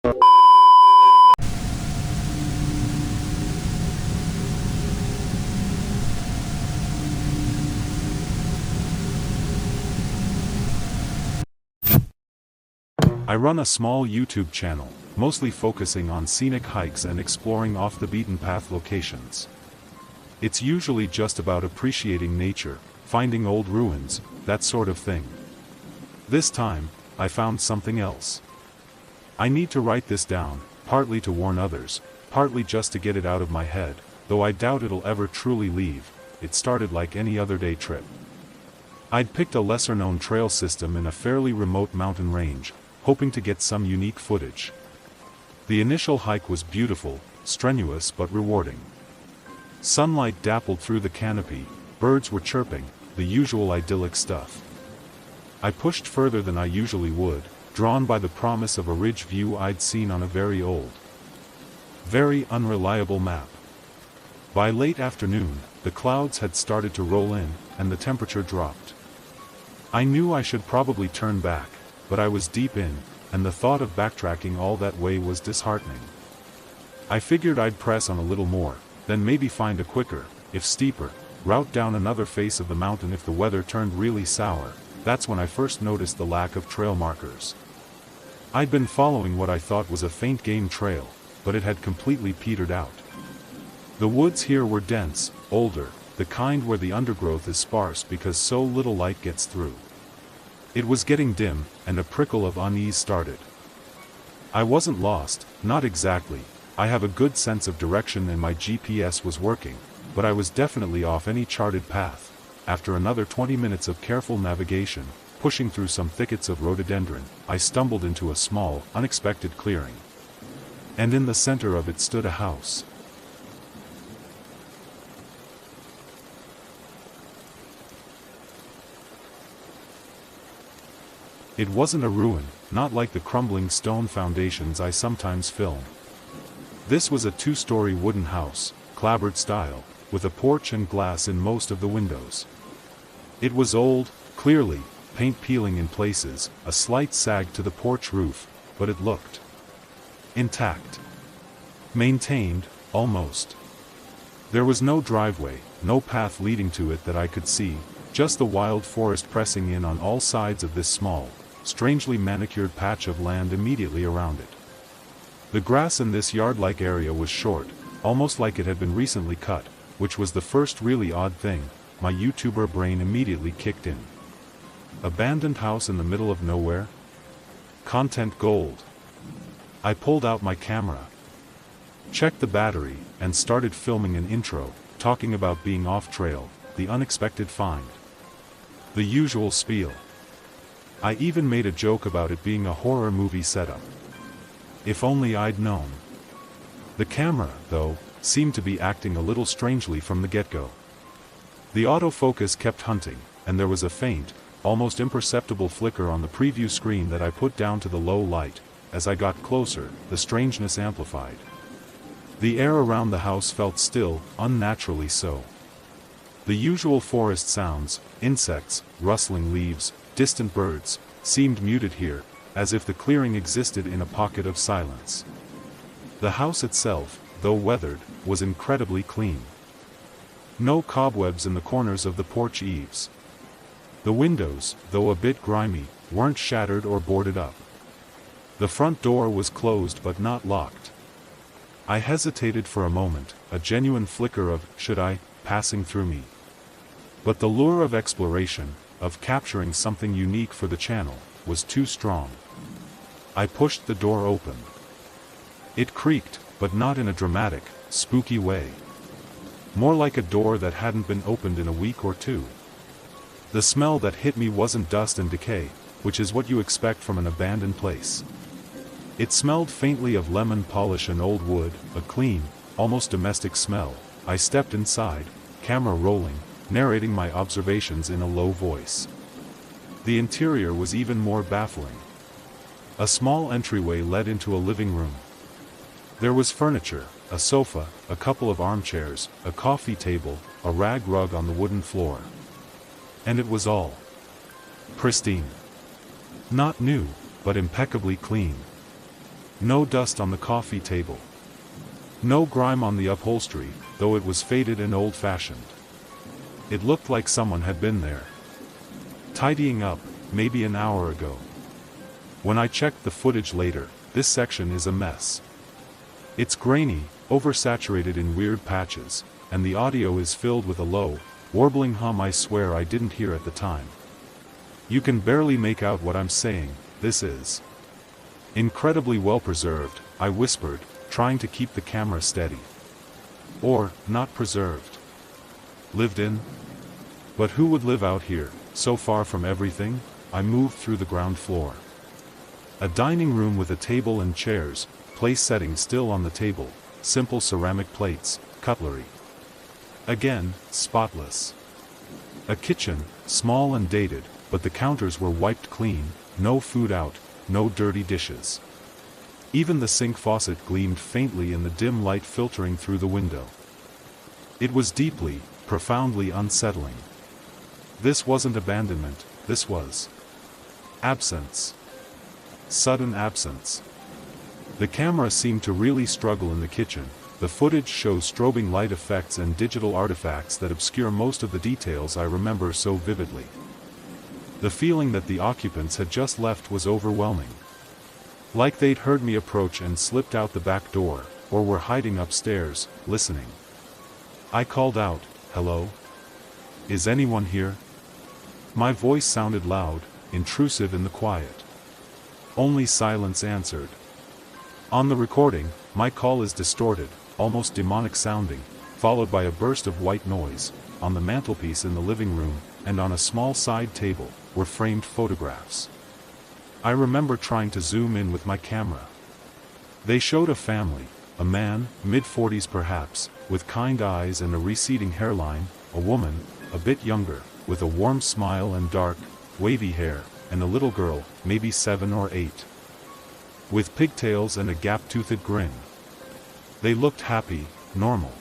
I run a small YouTube channel, mostly focusing on scenic hikes and exploring off-the-beaten-path locations. It's usually just about appreciating nature, finding old ruins, that sort of thing. This time, I found something else. I need to write this down, partly to warn others, partly just to get it out of my head, though I doubt it'll ever truly leave. It started like any other day trip. I'd picked a lesser-known trail system in a fairly remote mountain range, hoping to get some unique footage. The initial hike was beautiful, strenuous but rewarding. Sunlight dappled through the canopy, birds were chirping, the usual idyllic stuff. I pushed further than I usually would, drawn by the promise of a ridge view I'd seen on a very old, very unreliable map. By late afternoon, the clouds had started to roll in, and the temperature dropped. I knew I should probably turn back, but I was deep in, and the thought of backtracking all that way was disheartening. I figured I'd press on a little more, then maybe find a quicker, if steeper, route down another face of the mountain if the weather turned really sour. That's when I first noticed the lack of trail markers. I'd been following what I thought was a faint game trail, but it had completely petered out. The woods here were dense, older, the kind where the undergrowth is sparse because so little light gets through. It was getting dim, and a prickle of unease started. I wasn't lost, not exactly. I have a good sense of direction and my GPS was working, but I was definitely off any charted path. After another 20 minutes of careful navigation, pushing through some thickets of rhododendron, I stumbled into a small, unexpected clearing. And in the center of it stood a house. It wasn't a ruin, not like the crumbling stone foundations I sometimes film. This was a two-story wooden house, clapboard style, with a porch and glass in most of the windows. It was old, clearly, paint peeling in places, a slight sag to the porch roof, but it looked intact. Maintained, almost. There was no driveway, no path leading to it that I could see, just the wild forest pressing in on all sides of this small, strangely manicured patch of land immediately around it. The grass in this yard-like area was short, almost like it had been recently cut, which was the first really odd thing. My YouTuber brain immediately kicked in. Abandoned house in the middle of nowhere? Content gold. I pulled out my camera, checked the battery, and started filming an intro, talking about being off-trail, the unexpected find. The usual spiel. I even made a joke about it being a horror movie setup. If only I'd known. The camera, though, seemed to be acting a little strangely from the get-go. The autofocus kept hunting, and there was a faint, almost imperceptible flicker on the preview screen that I put down to the low light. As I got closer, the strangeness amplified. The air around the house felt still, unnaturally so. The usual forest sounds, insects, rustling leaves, distant birds, seemed muted here, as if the clearing existed in a pocket of silence. The house itself, though weathered, was incredibly clean. No cobwebs in the corners of the porch eaves. The windows, though a bit grimy, weren't shattered or boarded up. The front door was closed but not locked. I hesitated for a moment, a genuine flicker of, should I, passing through me. But the lure of exploration, of capturing something unique for the channel, was too strong. I pushed the door open. It creaked, but not in a dramatic, spooky way. More like a door that hadn't been opened in a week or two. The smell that hit me wasn't dust and decay, which is what you expect from an abandoned place. It smelled faintly of lemon polish and old wood, a clean, almost domestic smell. I stepped inside, camera rolling, narrating my observations in a low voice. The interior was even more baffling. A small entryway led into a living room. There was furniture, a sofa, a couple of armchairs, a coffee table, a rag rug on the wooden floor. And it was all pristine. Not new, but impeccably clean. No dust on the coffee table. No grime on the upholstery, though it was faded and old-fashioned. It looked like someone had been there, tidying up, maybe an hour ago. When I checked the footage later, this section is a mess. It's grainy, oversaturated in weird patches, and the audio is filled with a low, warbling hum I swear I didn't hear at the time. You can barely make out what I'm saying. This is incredibly well preserved, I whispered, trying to keep the camera steady. Or, not preserved. Lived in? But who would live out here, so far from everything? I moved through the ground floor. A dining room with a table and chairs, place setting still on the table, simple ceramic plates, cutlery. Again, spotless. A kitchen, small and dated, but the counters were wiped clean, no food out, no dirty dishes. Even the sink faucet gleamed faintly in the dim light filtering through the window. It was deeply, profoundly unsettling. This wasn't abandonment, this was absence. Sudden absence. The camera seemed to really struggle in the kitchen. The footage shows strobing light effects and digital artifacts that obscure most of the details I remember so vividly. The feeling that the occupants had just left was overwhelming. Like they'd heard me approach and slipped out the back door, or were hiding upstairs, listening. I called out, "Hello? Is anyone here?" My voice sounded loud, intrusive in the quiet. Only silence answered. On the recording, my call is distorted, almost demonic sounding, followed by a burst of white noise. On the mantelpiece in the living room, and on a small side table, were framed photographs. I remember trying to zoom in with my camera. They showed a family, a man, mid-40s perhaps, with kind eyes and a receding hairline, a woman, a bit younger, with a warm smile and dark, wavy hair, and a little girl, maybe 7 or 8. With pigtails and a gap-toothed grin. They looked happy, normal.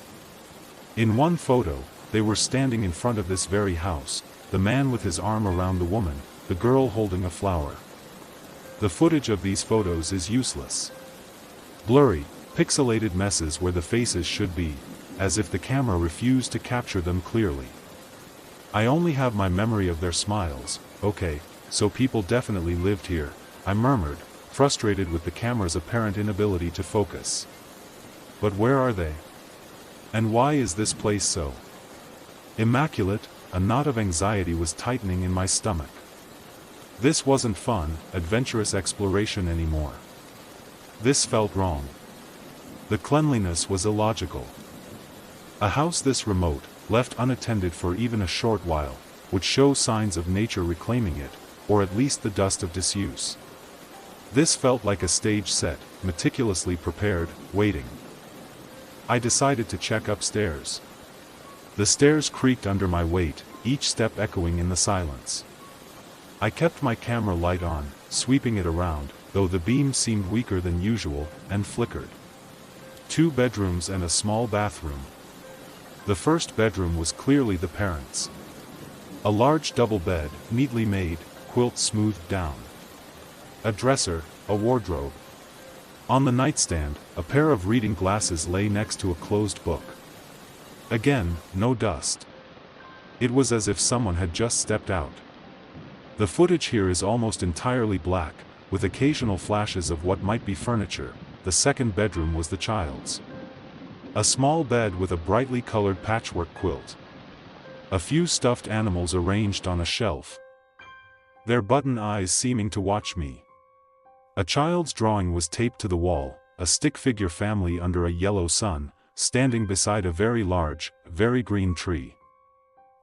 In one photo, they were standing in front of this very house, the man with his arm around the woman, the girl holding a flower. The footage of these photos is useless. Blurry, pixelated messes where the faces should be, as if the camera refused to capture them clearly. I only have my memory of their smiles. Okay, so people definitely lived here, I murmured, frustrated with the camera's apparent inability to focus. But where are they? And why is this place so immaculate? A knot of anxiety was tightening in my stomach. This wasn't fun, adventurous exploration anymore. This felt wrong. The cleanliness was illogical. A house this remote, left unattended for even a short while, would show signs of nature reclaiming it, or at least the dust of disuse. This felt like a stage set, meticulously prepared, waiting. I decided to check upstairs. The stairs creaked under my weight, each step echoing in the silence. I kept my camera light on, sweeping it around, though the beam seemed weaker than usual, and flickered. 2 bedrooms and a small bathroom. The first bedroom was clearly the parents'. A large double bed, neatly made, quilt smoothed down. A dresser, a wardrobe. On the nightstand, a pair of reading glasses lay next to a closed book. Again, no dust. It was as if someone had just stepped out. The footage here is almost entirely black, with occasional flashes of what might be furniture. The second bedroom was the child's. A small bed with a brightly colored patchwork quilt. A few stuffed animals arranged on a shelf, their button eyes seeming to watch me. A child's drawing was taped to the wall, a stick figure family under a yellow sun, standing beside a very large, very green tree.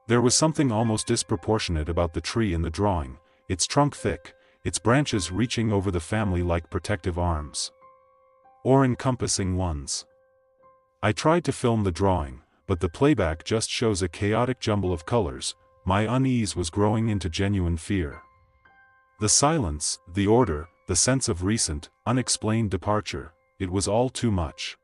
There was something almost disproportionate about the tree in the drawing, its trunk thick, its branches reaching over the family like protective arms. Or encompassing ones. I tried to film the drawing, but the playback just shows a chaotic jumble of colors. My unease was growing into genuine fear. The silence, the order, the sense of recent, unexplained departure, it was all too much.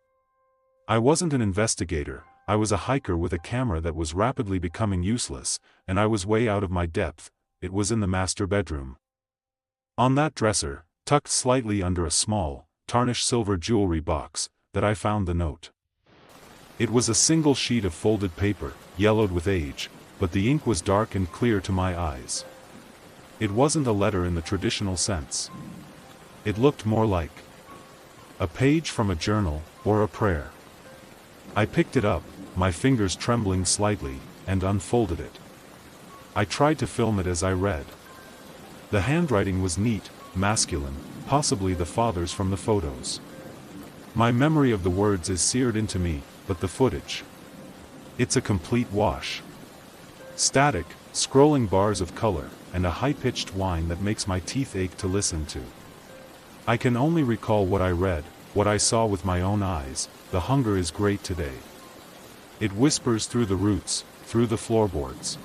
I wasn't an investigator, I was a hiker with a camera that was rapidly becoming useless, and I was way out of my depth. It was in the master bedroom. On that dresser, tucked slightly under a small, tarnished silver jewelry box, that I found the note. It was a single sheet of folded paper, yellowed with age, but the ink was dark and clear to my eyes. It wasn't a letter in the traditional sense. It looked more like a page from a journal, or a prayer. I picked it up, my fingers trembling slightly, and unfolded it. I tried to film it as I read. The handwriting was neat, masculine, possibly the father's from the photos. My memory of the words is seared into me, but the footage. It's a complete wash. Static, scrolling bars of color, and a high-pitched whine that makes my teeth ache to listen to. I can only recall what I read, what I saw with my own eyes. The hunger is great today. It whispers through the roots, through the floorboards.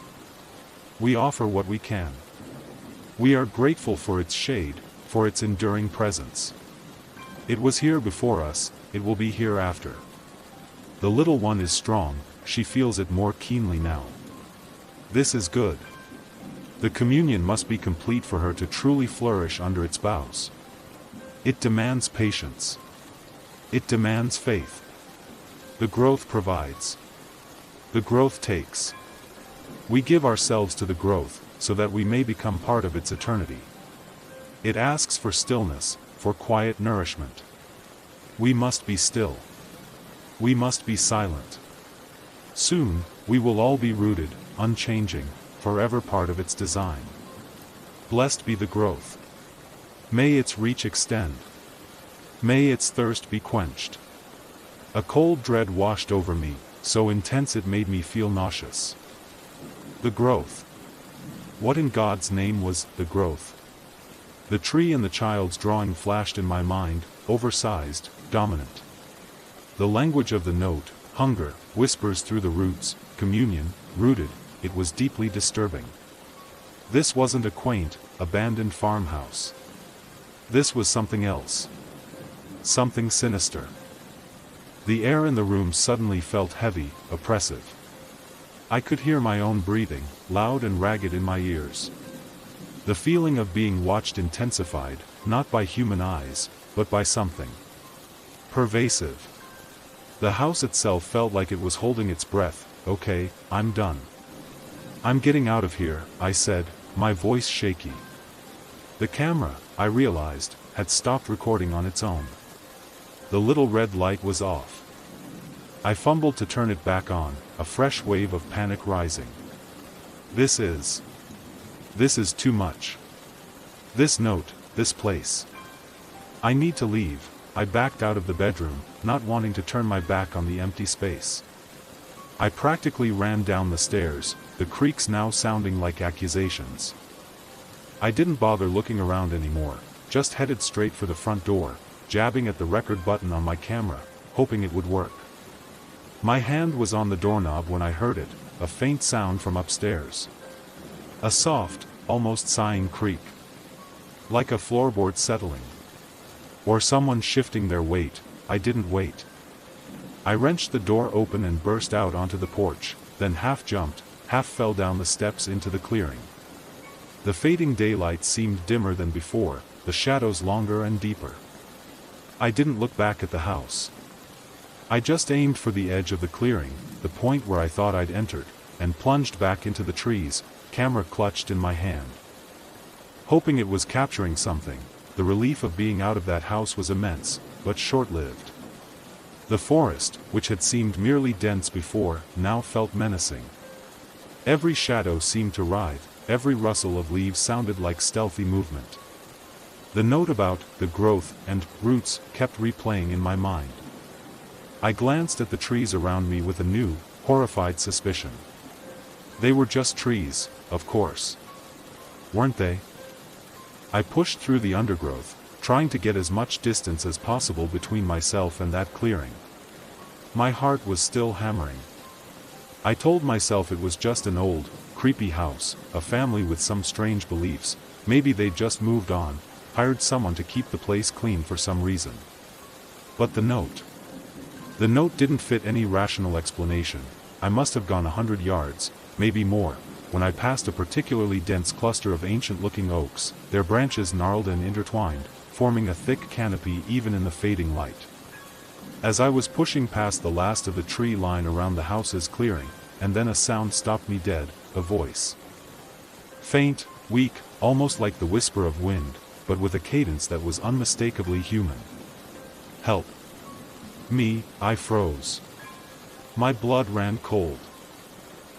We offer what we can. We are grateful for its shade, for its enduring presence. It was here before us, it will be here after. The little one is strong, she feels it more keenly now. This is good. The communion must be complete for her to truly flourish under its boughs. It demands patience. It demands faith. The growth provides. The growth takes. We give ourselves to the growth, so that we may become part of its eternity. It asks for stillness, for quiet nourishment. We must be still. We must be silent. Soon, we will all be rooted, unchanging, forever part of its design. Blessed be the growth. May its reach extend. May its thirst be quenched. A cold dread washed over me, so intense it made me feel nauseous. The growth. What in God's name was the growth? The tree and the child's drawing flashed in my mind, oversized, dominant. The language of the note, hunger, whispers through the roots, communion, rooted, it was deeply disturbing. This wasn't a quaint, abandoned farmhouse. This was something else. Something sinister. The air in the room suddenly felt heavy, oppressive. I could hear my own breathing, loud and ragged in my ears. The feeling of being watched intensified, not by human eyes, but by something pervasive. The house itself felt like it was holding its breath. Okay, I'm done. I'm getting out of here, I said, my voice shaky. The camera, I realized, had stopped recording on its own. The little red light was off. I fumbled to turn it back on, a fresh wave of panic rising. This is too much. This note, this place. I need to leave. I backed out of the bedroom, not wanting to turn my back on the empty space. I practically ran down the stairs, the creaks now sounding like accusations. I didn't bother looking around anymore, just headed straight for the front door, jabbing at the record button on my camera, hoping it would work. My hand was on the doorknob when I heard it, a faint sound from upstairs. A soft, almost sighing creak. Like a floorboard settling. Or someone shifting their weight. I didn't wait. I wrenched the door open and burst out onto the porch, then half jumped, half fell down the steps into the clearing. The fading daylight seemed dimmer than before, the shadows longer and deeper. I didn't look back at the house. I just aimed for the edge of the clearing, the point where I thought I'd entered, and plunged back into the trees, camera clutched in my hand. Hoping it was capturing something, the relief of being out of that house was immense, but short-lived. The forest, which had seemed merely dense before, now felt menacing. Every shadow seemed to writhe, every rustle of leaves sounded like stealthy movement. The note about the growth and roots kept replaying in my mind. I glanced at the trees around me with a new, horrified suspicion. They were just trees, of course. Weren't they? I pushed through the undergrowth, trying to get as much distance as possible between myself and that clearing. My heart was still hammering. I told myself it was just an old, creepy house, a family with some strange beliefs. Maybe they'd just moved on, hired someone to keep the place clean for some reason. But the note. The note didn't fit any rational explanation. I must have gone 100 yards, maybe more, when I passed a particularly dense cluster of ancient-looking oaks, their branches gnarled and intertwined, forming a thick canopy even in the fading light. As I was pushing past the last of the tree line around the house's clearing, and then a sound stopped me dead, a voice. Faint, weak, almost like the whisper of wind, but with a cadence that was unmistakably human. Help. Me, I froze. My blood ran cold.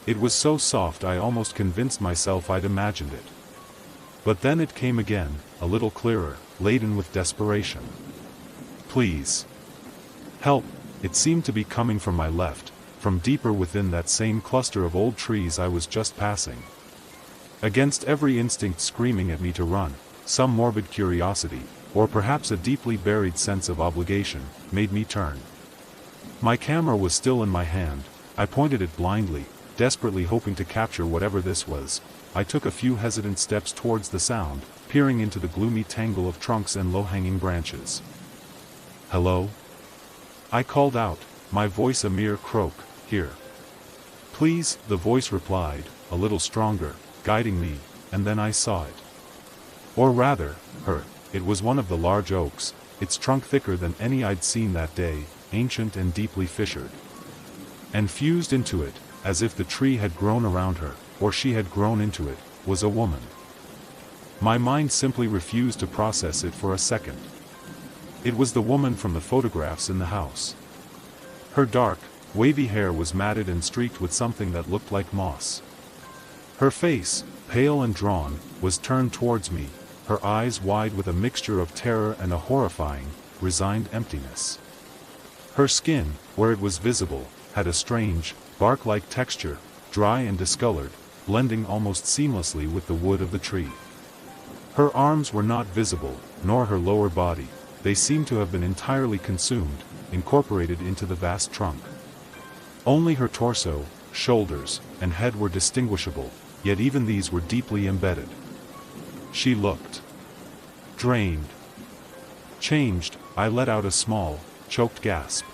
It was so soft I almost convinced myself I'd imagined it. But then it came again, a little clearer, laden with desperation. Please. Help. It seemed to be coming from my left, from deeper within that same cluster of old trees I was just passing. Against every instinct screaming at me to run, some morbid curiosity, or perhaps a deeply buried sense of obligation, made me turn. My camera was still in my hand. I pointed it blindly, desperately hoping to capture whatever this was. I took a few hesitant steps towards the sound, peering into the gloomy tangle of trunks and low-hanging branches. Hello? I called out, my voice a mere croak. Here. Please, the voice replied, a little stronger, guiding me, and then I saw it. Or rather, her. It was one of the large oaks, its trunk thicker than any I'd seen that day, ancient and deeply fissured. And fused into it, as if the tree had grown around her, or she had grown into it, was a woman. My mind simply refused to process it for a second. It was the woman from the photographs in the house. Her dark, wavy hair was matted and streaked with something that looked like moss. Her face, pale and drawn, was turned towards me, her eyes wide with a mixture of terror and a horrifying, resigned emptiness. Her skin, where it was visible, had a strange, bark-like texture, dry and discolored, blending almost seamlessly with the wood of the tree. Her arms were not visible, nor her lower body. They seemed to have been entirely consumed, incorporated into the vast trunk. Only her torso, shoulders, and head were distinguishable, yet even these were deeply embedded. She looked drained. Changed. I let out a small, choked gasp.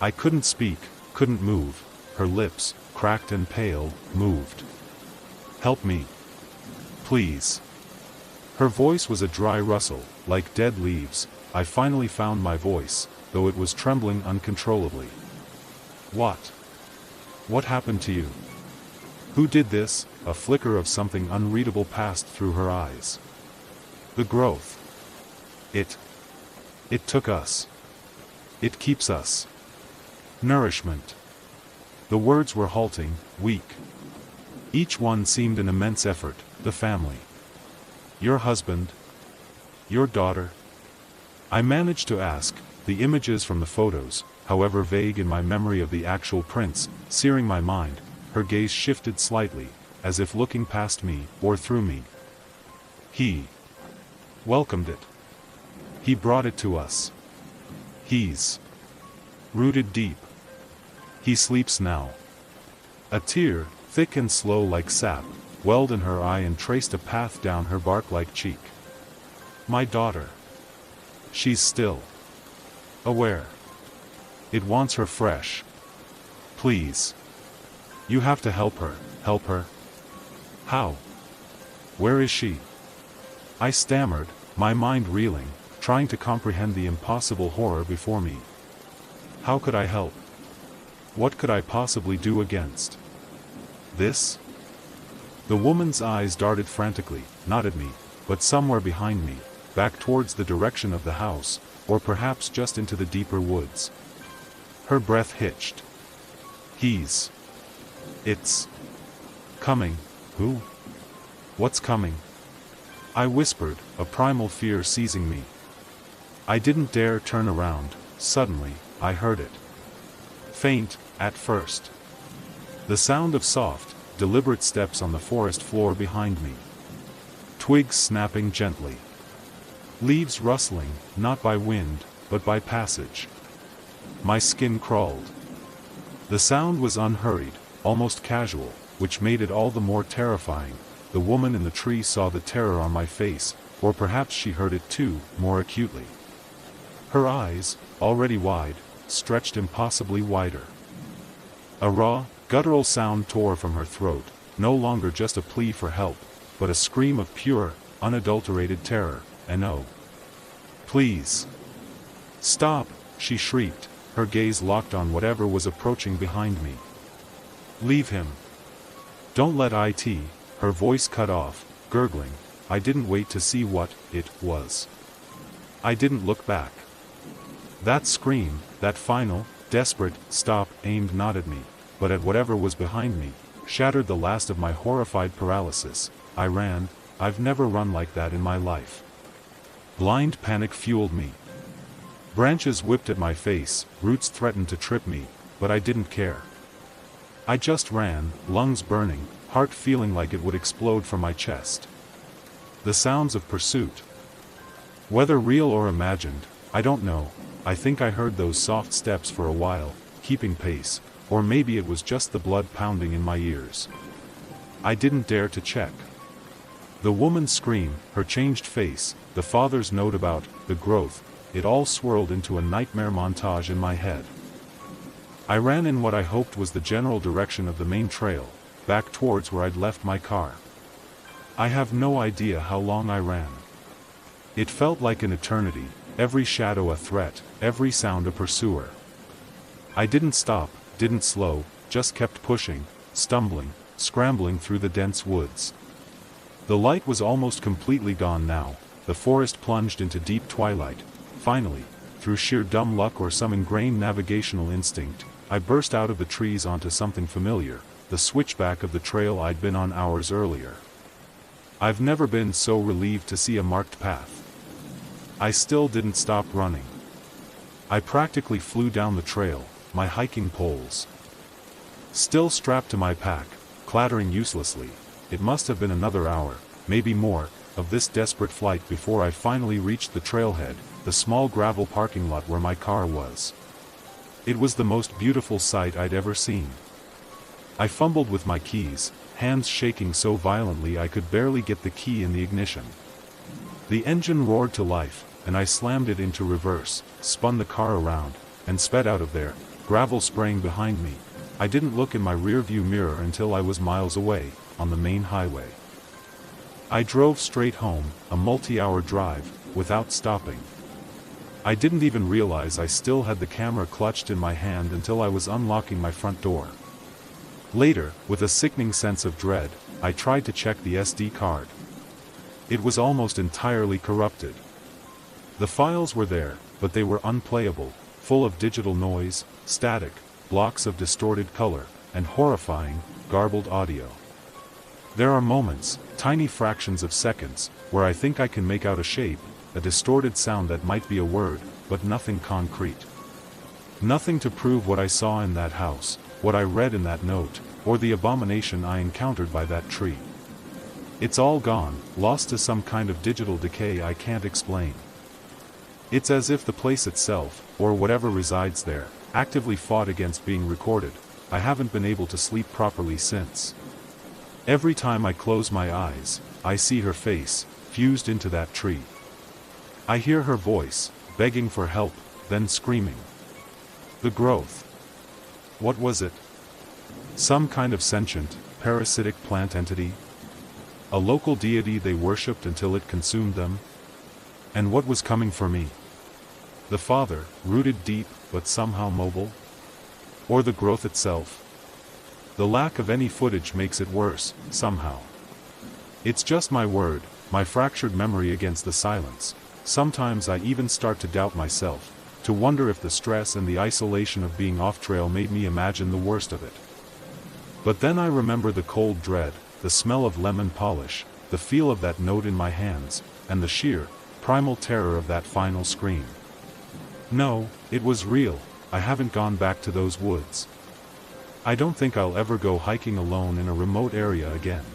I couldn't speak, couldn't move. Her lips, cracked and pale, moved. Help me. Please. Her voice was a dry rustle, like dead leaves. I finally found my voice, though it was trembling uncontrollably. What? What happened to you? Who did this? A flicker of something unreadable passed through her eyes. The growth. It took us. It keeps us. Nourishment. The words were halting, weak. Each one seemed an immense effort. The family. Your husband. Your daughter. I managed to ask, the images from the photos, however vague in my memory of the actual prints, searing my mind. Her gaze shifted slightly, as if looking past me, or through me. He welcomed it. He brought it to us. He's rooted deep. He sleeps now. A tear, thick and slow like sap, welled in her eye and traced a path down her bark-like cheek. My daughter. She's still aware. It wants her fresh. Please. You have to help her. Help her. How? Where is she? I stammered, my mind reeling, trying to comprehend the impossible horror before me. How could I help? What could I possibly do against this? The woman's eyes darted frantically, not at me, but somewhere behind me, back towards the direction of the house, or perhaps just into the deeper woods. Her breath hitched. It's coming. Who? What's coming? I whispered, a primal fear seizing me. I didn't dare turn around. Suddenly, I heard it. Faint, at first. The sound of soft, deliberate steps on the forest floor behind me. Twigs snapping gently. Leaves rustling, not by wind, but by passage. My skin crawled. The sound was unhurried, almost casual, which made it all the more terrifying. The woman in the tree saw the terror on my face, or perhaps she heard it too, more acutely. Her eyes, already wide, stretched impossibly wider. A raw, guttural sound tore from her throat, no longer just a plea for help, but a scream of pure, unadulterated terror, and oh, Please. Stop, she shrieked, her gaze locked on whatever was approaching behind me. Leave him. Don't let it, her voice cut off, gurgling. I didn't wait to see what it was. I didn't look back. That scream, that final, desperate, stop, aimed not at me, but at whatever was behind me, shattered the last of my horrified paralysis. I ran. I've never run like that in my life. Blind panic fueled me. Branches whipped at my face, roots threatened to trip me, but I didn't care. I just ran, lungs burning, heart feeling like it would explode from my chest. The sounds of pursuit. Whether real or imagined, I don't know. I think I heard those soft steps for a while, keeping pace, or maybe it was just the blood pounding in my ears. I didn't dare to check. The woman's scream, her changed face, the father's note about the growth, it all swirled into a nightmare montage in my head. I ran in what I hoped was the general direction of the main trail, back towards where I'd left my car. I have no idea how long I ran. It felt like an eternity, every shadow a threat, every sound a pursuer. I didn't stop, didn't slow, just kept pushing, stumbling, scrambling through the dense woods. The light was almost completely gone now, the forest plunged into deep twilight. Finally, through sheer dumb luck or some ingrained navigational instinct, I burst out of the trees onto something familiar, the switchback of the trail I'd been on hours earlier. I've never been so relieved to see a marked path. I still didn't stop running. I practically flew down the trail, my hiking poles still strapped to my pack, clattering uselessly. It must have been another hour, maybe more, of this desperate flight before I finally reached the trailhead, the small gravel parking lot where my car was. It was the most beautiful sight I'd ever seen. I fumbled with my keys, hands shaking so violently I could barely get the key in the ignition. The engine roared to life, and I slammed it into reverse, spun the car around, and sped out of there, gravel spraying behind me. I didn't look in my rearview mirror until I was miles away, on the main highway. I drove straight home, a multi-hour drive, without stopping. I didn't even realize I still had the camera clutched in my hand until I was unlocking my front door. Later, with a sickening sense of dread, I tried to check the SD card. It was almost entirely corrupted. The files were there, but they were unplayable, full of digital noise, static, blocks of distorted color, and horrifying, garbled audio. There are moments, tiny fractions of seconds, where I think I can make out a shape, a distorted sound that might be a word, but nothing concrete. Nothing to prove what I saw in that house, what I read in that note, or the abomination I encountered by that tree. It's all gone, lost to some kind of digital decay I can't explain. It's as if the place itself, or whatever resides there, actively fought against being recorded. I haven't been able to sleep properly since. Every time I close my eyes, I see her face, fused into that tree. I hear her voice, begging for help, then screaming. The growth. What was it? Some kind of sentient, parasitic plant entity? A local deity they worshipped until it consumed them? And what was coming for me? The father, rooted deep, but somehow mobile? Or the growth itself? The lack of any footage makes it worse, somehow. It's just my word, my fractured memory against the silence. Sometimes I even start to doubt myself, to wonder if the stress and the isolation of being off-trail made me imagine the worst of it. But then I remember the cold dread, the smell of lemon polish, the feel of that note in my hands, and the sheer, primal terror of that final scream. No, it was real. I haven't gone back to those woods. I don't think I'll ever go hiking alone in a remote area again.